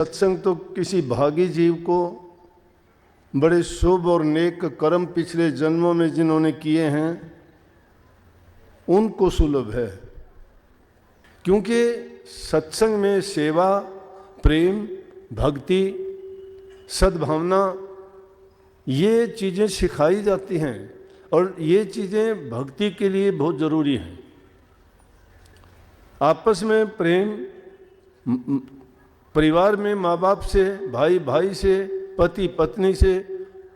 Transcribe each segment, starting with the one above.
सत्संग तो किसी भागी जीव को बड़े शुभ और नेक कर्म पिछले जन्मों में जिन्होंने किए हैं उनको सुलभ है, क्योंकि सत्संग में सेवा, प्रेम, भक्ति, सद्भावना ये चीज़ें सिखाई जाती हैं और ये चीज़ें भक्ति के लिए बहुत ज़रूरी हैं। आपस में प्रेम, परिवार में माँ बाप से, भाई भाई से, पति पत्नी से,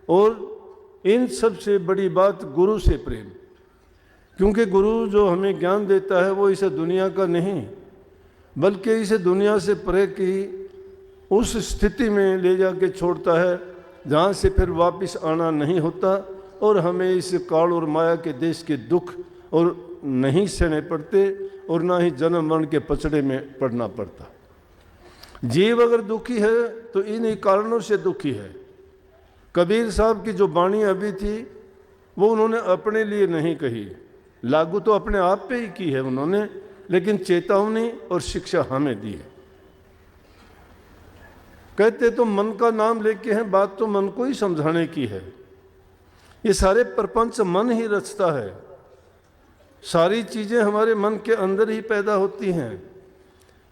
और इन सब से बड़ी बात गुरु से प्रेम, क्योंकि गुरु जो हमें ज्ञान देता है वो इस दुनिया का नहीं बल्कि इस दुनिया से परे की उस स्थिति में ले जाके छोड़ता है जहाँ से फिर वापस आना नहीं होता और हमें इस काल और माया के देश के दुख और नहीं सहने पड़ते और ना ही जन्म मरण के पचड़े में पड़ना पड़ता। जीव अगर दुखी है तो इन्हीं कारणों से दुखी है। कबीर साहब की जो वाणी अभी थी वो उन्होंने अपने लिए नहीं कही, लागू तो अपने आप पे ही की है उन्होंने, लेकिन चेतावनी और शिक्षा हमें दी है। कहते तो मन का नाम लेके हैं, बात तो मन को ही समझाने की है। ये सारे प्रपंच मन ही रचता है, सारी चीज़ें हमारे मन के अंदर ही पैदा होती हैं।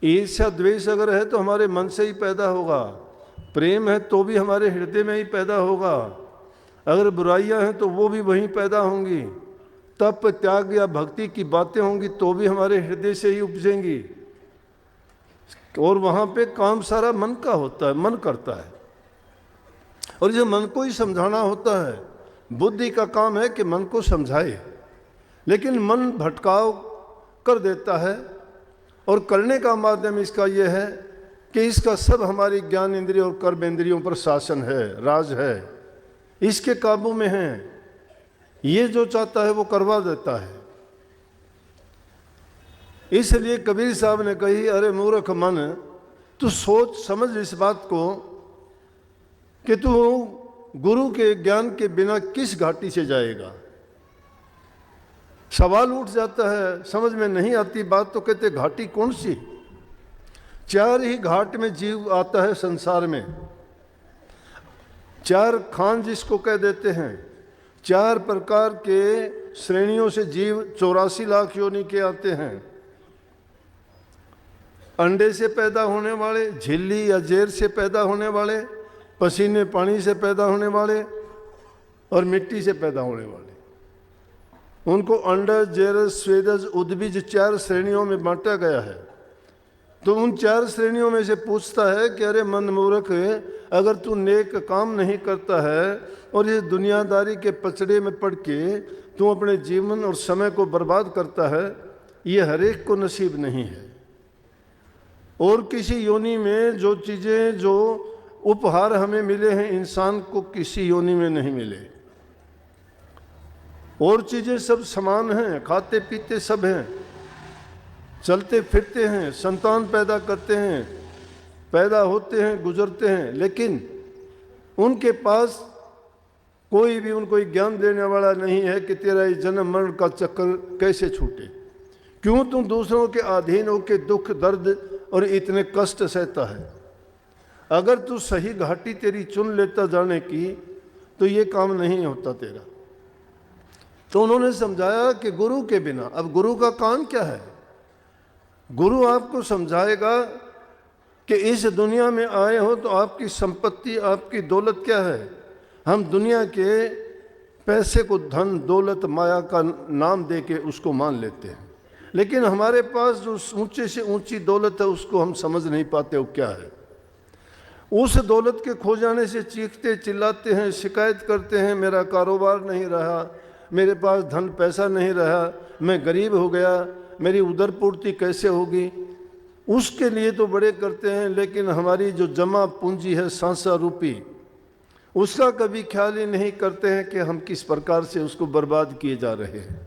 ईर्ष्या द्वेष अगर है तो हमारे मन से ही पैदा होगा, प्रेम है तो भी हमारे हृदय में ही पैदा होगा, अगर बुराइयां हैं तो वो भी वहीं पैदा होंगी, तप त्याग या भक्ति की बातें होंगी तो भी हमारे हृदय से ही उपजेंगी। और वहाँ पे काम सारा मन का होता है, मन करता है, और जो मन को ही समझाना होता है। बुद्धि का काम है कि मन को समझाए, लेकिन मन भटकाव कर देता है और करने का माध्यम इसका यह है कि इसका सब हमारी ज्ञान इंद्रियों और कर्म इंद्रियों पर शासन है, राज है, इसके काबू में है। ये जो चाहता है वो करवा देता है। इसलिए कबीर साहब ने कही, अरे मूर्ख मन, तू सोच समझ इस बात को कि तू गुरु के ज्ञान के बिना किस घाटी से जाएगा। सवाल उठ जाता है, समझ में नहीं आती बात तो कहते घाटी कौन सी? चार ही घाट में जीव आता है संसार में, चार खान जिसको कह देते हैं, चार प्रकार के श्रेणियों से जीव 84 लाख योनि के आते हैं। अंडे से पैदा होने वाले, झिल्ली या जेर से पैदा होने वाले, पसीने पानी से पैदा होने वाले और मिट्टी से पैदा होने वाले। उनको अंडज, जेरज, स्वेदज, उद्भिज 4 श्रेणियों में बांटा गया है। तो उन 4 श्रेणियों में से पूछता है कि अरे मन मूर्ख, अगर तू नेक काम नहीं करता है और इस दुनियादारी के पचड़े में पड़ के तू अपने जीवन और समय को बर्बाद करता है, ये हर एक को नसीब नहीं है। और किसी योनि में जो चीज़ें, जो उपहार हमें मिले हैं, इंसान को किसी योनि में नहीं मिले। और चीज़ें सब समान हैं, खाते पीते सब हैं, चलते फिरते हैं, संतान पैदा करते हैं, पैदा होते हैं, गुजरते हैं, लेकिन उनके पास कोई भी उनको ज्ञान देने वाला नहीं है कि तेरा ये जन्म मरण का चक्कर कैसे छूटे, क्यों तुम दूसरों के अधीन होकर दुख दर्द और इतने कष्ट सहता है। अगर तू सही घाटी तेरी चुन लेता जाने की तो ये काम नहीं होता तेरा। तो उन्होंने समझाया कि गुरु के बिना, अब गुरु का काम क्या है? गुरु आपको समझाएगा कि इस दुनिया में आए हो तो आपकी संपत्ति, आपकी दौलत क्या है। हम दुनिया के पैसे को धन, दौलत, माया का नाम दे के उसको मान लेते हैं, लेकिन हमारे पास जो ऊंचे से ऊंची दौलत है उसको हम समझ नहीं पाते वो क्या है। उस दौलत के खो जाने से चीखते चिल्लाते हैं, शिकायत करते हैं, मेरा कारोबार नहीं रहा, मेरे पास धन पैसा नहीं रहा, मैं गरीब हो गया, मेरी उदर पूर्ति कैसे होगी। उसके लिए तो बड़े करते हैं, लेकिन हमारी जो जमा पूंजी है सांसा रूपी, उसका कभी ख्याल ही नहीं करते हैं कि हम किस प्रकार से उसको बर्बाद किए जा रहे हैं।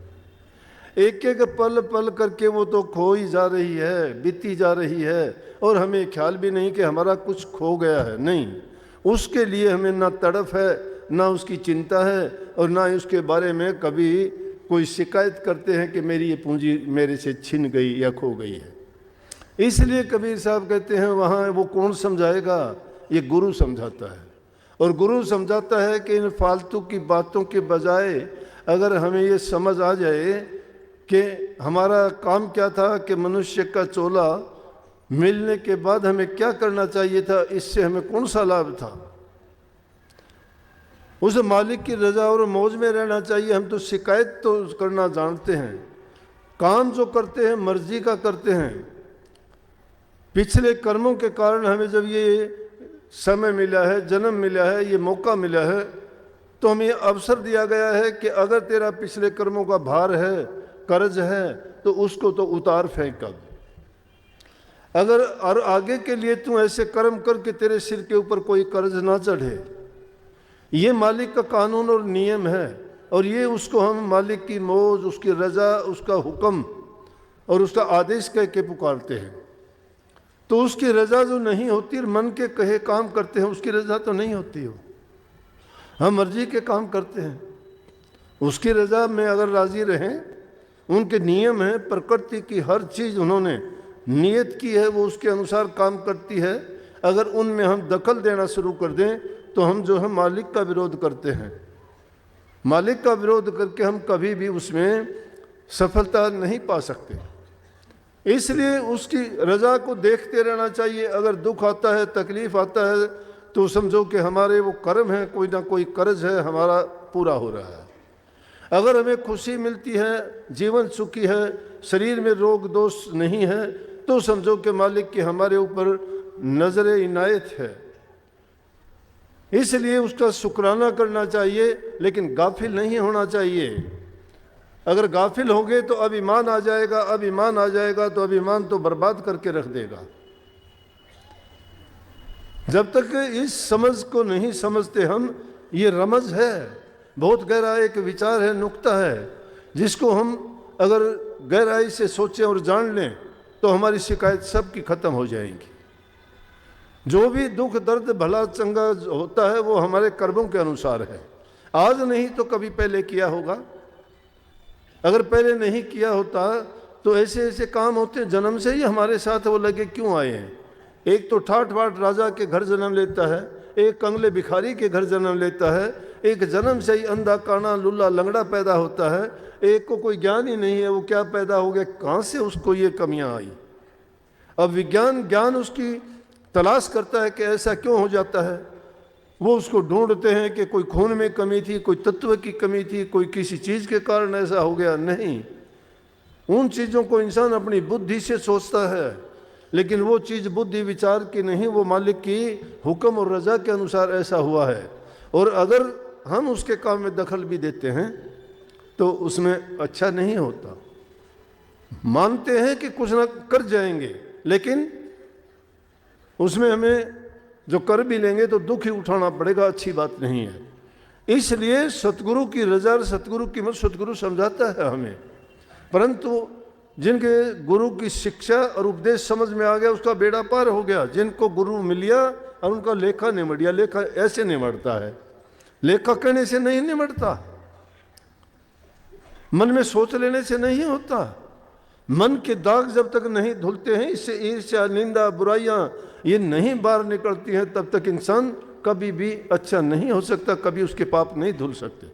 एक एक पल पल करके वो तो खो ही जा रही है, बीती जा रही है, और हमें ख्याल भी नहीं कि हमारा कुछ खो गया है। नहीं, उसके लिए हमें ना तड़फ है, ना उसकी चिंता है, और ना उसके बारे में कभी कोई शिकायत करते हैं कि मेरी ये पूंजी मेरे से छिन गई या खो गई है। इसलिए कबीर साहब कहते हैं वहाँ वो कौन समझाएगा, ये गुरु समझाता है। और गुरु समझाता है कि इन फालतू की बातों के बजाय अगर हमें ये समझ आ जाए कि हमारा काम क्या था, कि मनुष्य का चोला मिलने के बाद हमें क्या करना चाहिए था, इससे हमें कौन सा लाभ था, उस मालिक की रजा और मौज में रहना चाहिए। हम तो शिकायत तो करना जानते हैं, काम जो करते हैं मर्जी का करते हैं। पिछले कर्मों के कारण हमें जब ये समय मिला है, जन्म मिला है, ये मौका मिला है, तो हमें अवसर दिया गया है कि अगर तेरा पिछले कर्मों का भार है, कर्ज है, तो उसको तो उतार फेंक अब। अगर और आगे के लिए तू ऐसे कर्म कर कि तेरे सिर के ऊपर कोई कर्ज ना चढ़े, ये मालिक का कानून और नियम है। और ये उसको हम मालिक की मौज, उसकी रजा, उसका हुक्म और उसका आदेश कह के पुकारते हैं। तो उसकी रजा जो नहीं होती, मन के कहे काम करते हैं, उसकी रजा तो नहीं होती हो। हम मर्जी के काम करते हैं, उसकी रजा में अगर राजी रहें, उनके नियम हैं, प्रकृति की हर चीज़ उन्होंने नियत की है, वो उसके अनुसार काम करती है। अगर उनमें हम दखल देना शुरू कर दें तो हम जो है मालिक का विरोध करते हैं। मालिक का विरोध करके हम कभी भी उसमें सफलता नहीं पा सकते। इसलिए उसकी रजा को देखते रहना चाहिए। अगर दुख आता है, तकलीफ आता है, तो समझो कि हमारे वो कर्म है, कोई ना कोई कर्ज है हमारा पूरा हो रहा है। अगर हमें खुशी मिलती है, जीवन सुखी है, शरीर में रोग दोष नहीं है, तो समझो कि मालिक की हमारे ऊपर नजर इनायत है। इसलिए उसका शुक्राना करना चाहिए, लेकिन गाफिल नहीं होना चाहिए। अगर गाफिल होंगे तो अभिमान आ जाएगा, अभिमान आ जाएगा तो अभिमान तो बर्बाद करके रख देगा। जब तक इस समझ को नहीं समझते हम, ये रमज है, बहुत गहरा एक विचार है, नुक्ता है, जिसको हम अगर गहराई से सोचें और जान लें तो हमारी शिकायत सब की खत्म हो जाएंगी। जो भी दुख दर्द भला चंगा होता है वो हमारे कर्मों के अनुसार है। आज नहीं तो कभी पहले किया होगा। अगर पहले नहीं किया होता तो ऐसे ऐसे काम होते, जन्म से ही हमारे साथ वो लगे क्यों आए हैं। एक तो ठाठ बाट राजा के घर जन्म लेता है, एक कंगले भिखारी के घर जन्म लेता है, एक जन्म से ही अंधा काना लुल्ला लंगड़ा पैदा होता है, एक को कोई ज्ञान ही नहीं है वो क्या पैदा हो गया, कहाँ से उसको ये कमियां आई। अब विज्ञान ज्ञान उसकी तलाश करता है कि ऐसा क्यों हो जाता है। वो उसको ढूंढते हैं कि कोई खून में कमी थी, कोई तत्व की कमी थी, कोई किसी चीज़ के कारण ऐसा हो गया। नहीं, उन चीज़ों को इंसान अपनी बुद्धि से सोचता है, लेकिन वो चीज़ बुद्धि विचार की नहीं, वो मालिक की हुक्म और रजा के अनुसार ऐसा हुआ है। और अगर हम उसके काम में दखल भी देते हैं तो उसमें अच्छा नहीं होता। मानते हैं कि कुछ ना कर जाएंगे, लेकिन उसमें हमें जो कर भी लेंगे तो दुख ही उठाना पड़ेगा, अच्छी बात नहीं है। इसलिए सतगुरु की रजा, सतगुरु की मत, सतगुरु समझाता है हमें। परंतु जिनके गुरु की शिक्षा और उपदेश समझ में आ गया उसका बेड़ा पार हो गया। जिनको गुरु मिल गया और उनका लेखा निमट, लेखा ऐसे निमटता है, लेखा कहने से नहीं निमटता, मन में सोच लेने से नहीं होता। मन के दाग जब तक नहीं धुलते हैं, इससे ईर्ष्या निंदा बुराइयां ये नहीं बाहर निकलती हैं, तब तक इंसान कभी भी अच्छा नहीं हो सकता, कभी उसके पाप नहीं धुल सकते।